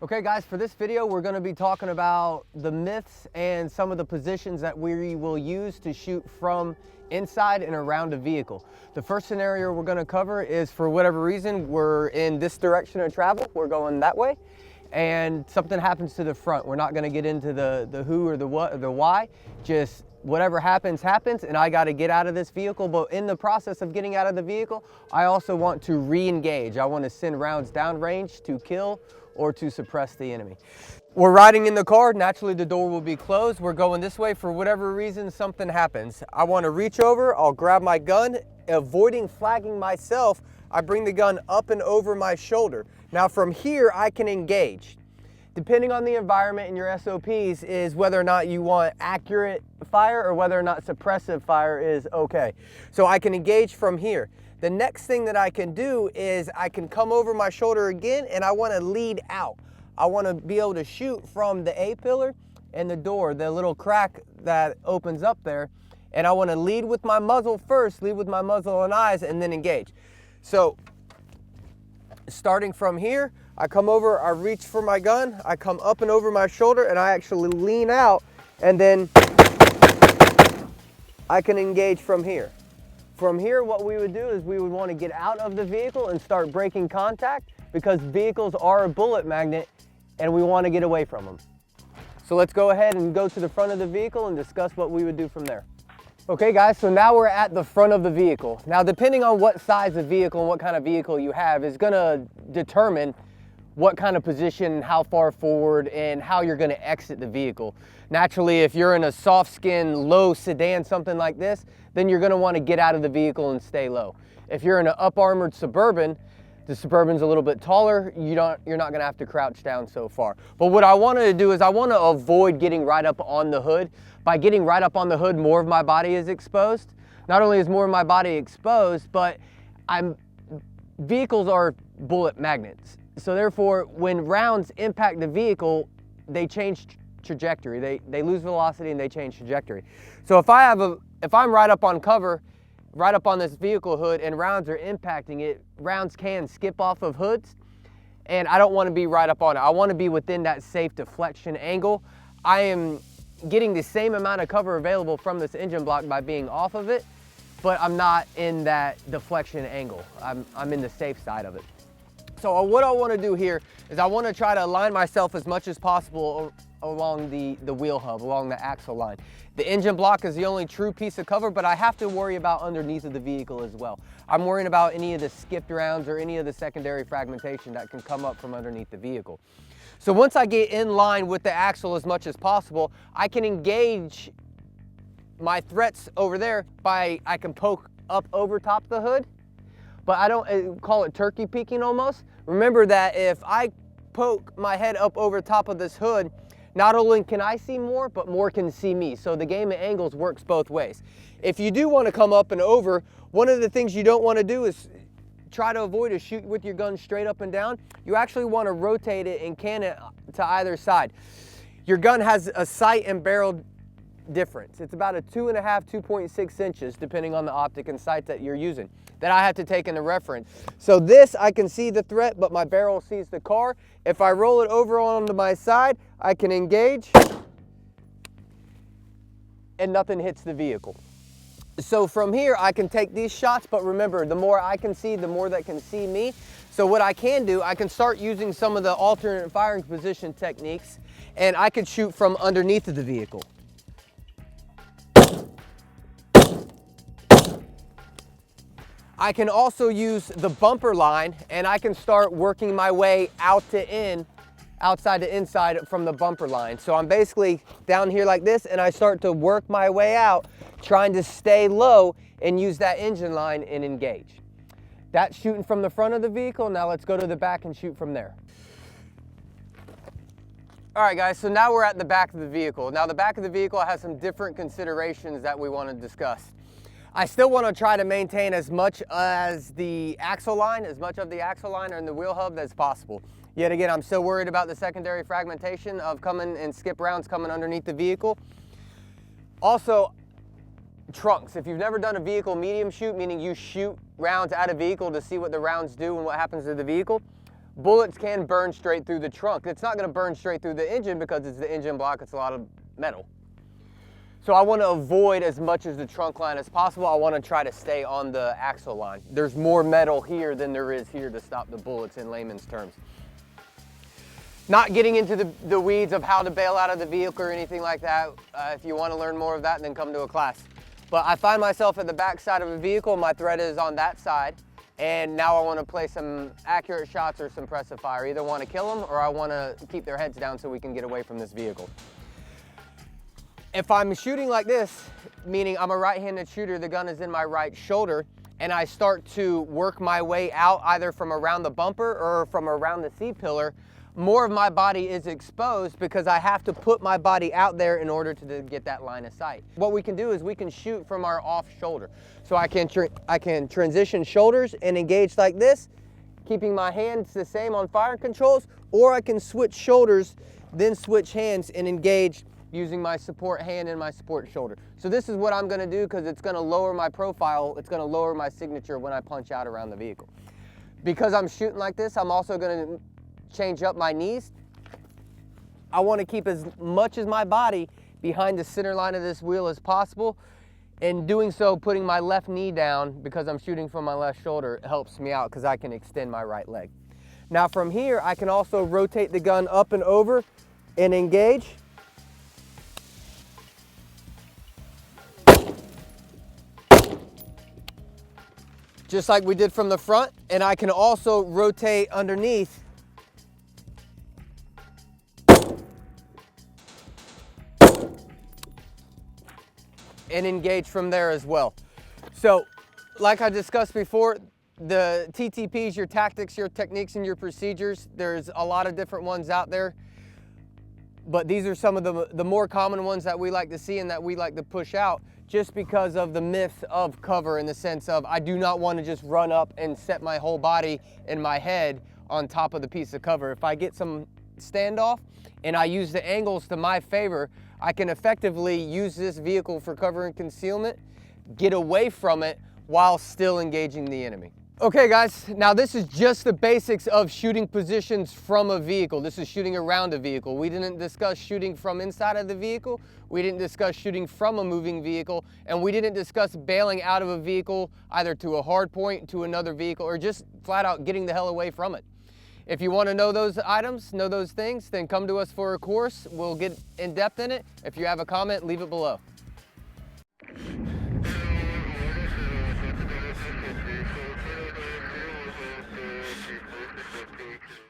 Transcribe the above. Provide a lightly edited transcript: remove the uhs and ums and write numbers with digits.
Okay guys, for this video we're going to be talking about the myths and some of the positions that we will use to shoot from inside and around a vehicle. The first scenario we're going to cover is, for whatever reason, we're in this direction of travel, we're going that way, and something happens to the front. We're not going to get into the who or the what or the why, just whatever happens, happens, and I got to get out of this vehicle. But in the process of getting out of the vehicle, I also want to re-engage. I want to send rounds downrange to kill or to suppress the enemy. We're riding in the car, naturally the door will be closed. We're going this way. For whatever reason, something happens. I want to reach over, I'll grab my gun, avoiding flagging myself, I bring the gun up and over my shoulder. Now from here, I can engage. Depending on the environment and your SOPs is whether or not you want accurate fire or whether or not suppressive fire is okay. So I can engage from here. The next thing that I can do is I can come over my shoulder again, and I want to lead out. I want to be able to shoot from the A-pillar and the door, the little crack that opens up there, and I want to lead with my muzzle first, lead with my muzzle and eyes, and then engage. So starting from here, I come over, I reach for my gun, I come up and over my shoulder, and I actually lean out, and then I can engage from here. From here, what we would do is we would want to get out of the vehicle and start breaking contact, because vehicles are a bullet magnet and we want to get away from them. So let's go ahead and go to the front of the vehicle and discuss what we would do from there. Okay guys, so now we're at the front of the vehicle. Now depending on what size of vehicle and what kind of vehicle you have is going to determine what kind of position, how far forward, and how you're going to exit the vehicle. Naturally, if you're in a soft skin, low sedan, something like this, then you're going to want to get out of the vehicle and stay low. If you're in an up-armored Suburban, the Suburban's a little bit taller, you're not going to have to crouch down so far. But what I wanted to do is I want to avoid getting right up on the hood. By getting right up on the hood, more of my body is exposed. Not only is more of my body exposed, but vehicles are bullet magnets. So therefore, when rounds impact the vehicle, they change trajectory. They lose velocity and they change trajectory. So if I'm right up on cover, right up on this vehicle hood, and rounds are impacting it, rounds can skip off of hoods, and I don't want to be right up on it. I want to be within that safe deflection angle. I am getting the same amount of cover available from this engine block by being off of it, but I'm not in that deflection angle. I'm in the safe side of it. So what I want to do here is I want to try to align myself as much as possible along the wheel hub, along the axle line. The engine block is the only true piece of cover, but I have to worry about underneath of the vehicle as well. I'm worrying about any of the skipped rounds or any of the secondary fragmentation that can come up from underneath the vehicle. So once I get in line with the axle as much as possible, I can engage my threats over there I can poke up over top the hood, but I don't call it turkey peeking almost. Remember that if I poke my head up over top of this hood, not only can I see more, but more can see me. So the game of angles works both ways. If you do want to come up and over, one of the things you don't want to do is try to avoid a shoot with your gun straight up and down. You actually want to rotate it and can it to either side. Your gun has a sight and barrel difference. It's about a 2.5, 2.6 inches, depending on the optic and sight that you're using, that I have to take into reference. So this, I can see the threat, but my barrel sees the car. If I roll it over onto my side, I can engage and nothing hits the vehicle. So from here, I can take these shots, but remember, the more I can see, the more that can see me. So what I can do, I can start using some of the alternate firing position techniques, and I can shoot from underneath of the vehicle. I can also use the bumper line, and I can start working my way out to in, outside to inside from the bumper line. So I'm basically down here like this, and I start to work my way out, trying to stay low and use that engine line and engage. That's shooting from the front of the vehicle. Now let's go to the back and shoot from there. All right guys, so now we're at the back of the vehicle. Now the back of the vehicle has some different considerations that we want to discuss. I still want to try to maintain as much of the axle line and the wheel hub as possible. Yet again, I'm still worried about the secondary fragmentation of coming and skip rounds coming underneath the vehicle. Also, trunks. If you've never done a vehicle medium shoot, meaning you shoot rounds at a vehicle to see what the rounds do and what happens to the vehicle, bullets can burn straight through the trunk. It's not going to burn straight through the engine because it's the engine block, it's a lot of metal. So I want to avoid as much as the trunk line as possible. I want to try to stay on the axle line. There's more metal here than there is here to stop the bullets in layman's terms. Not getting into the weeds of how to bail out of the vehicle or anything like that. If you want to learn more of that, then come to a class. But I find myself at the back side of a vehicle, my threat is on that side, and now I want to play some accurate shots or some press of fire. Either want to kill them or I want to keep their heads down so we can get away from this vehicle. If I'm shooting like this, meaning I'm a right-handed shooter, the gun is in my right shoulder, and I start to work my way out either from around the bumper or from around the C-pillar, more of my body is exposed because I have to put my body out there in order to get that line of sight. What we can do is we can shoot from our off shoulder. So I can transition shoulders and engage like this, keeping my hands the same on fire controls, or I can switch shoulders, then switch hands and engage using my support hand and my support shoulder. So this is what I'm gonna do because it's gonna lower my profile, it's gonna lower my signature when I punch out around the vehicle. Because I'm shooting like this, I'm also gonna change up my knees. I want to keep as much as my body behind the center line of this wheel as possible. In doing so, putting my left knee down because I'm shooting from my left shoulder helps me out because I can extend my right leg. Now from here, I can also rotate the gun up and over and engage. Just like we did from the front, and I can also rotate underneath and engage from there as well. So, like I discussed before, the TTPs, your tactics, your techniques, and your procedures, there's a lot of different ones out there, but these are some of the more common ones that we like to see and that we like to push out just because of the myth of cover, in the sense of I do not want to just run up and set my whole body and my head on top of the piece of cover. If I get some standoff and I use the angles to my favor, I can effectively use this vehicle for cover and concealment, get away from it while still engaging the enemy. Okay guys, now this is just the basics of shooting positions from a vehicle. This is shooting around a vehicle. We didn't discuss shooting from inside of the vehicle. We didn't discuss shooting from a moving vehicle, and we didn't discuss bailing out of a vehicle either to a hard point, to another vehicle, or just flat out getting the hell away from it. If you want to know those items, know those things, then come to us for a course. We'll get in depth in it. If you have a comment, leave it below.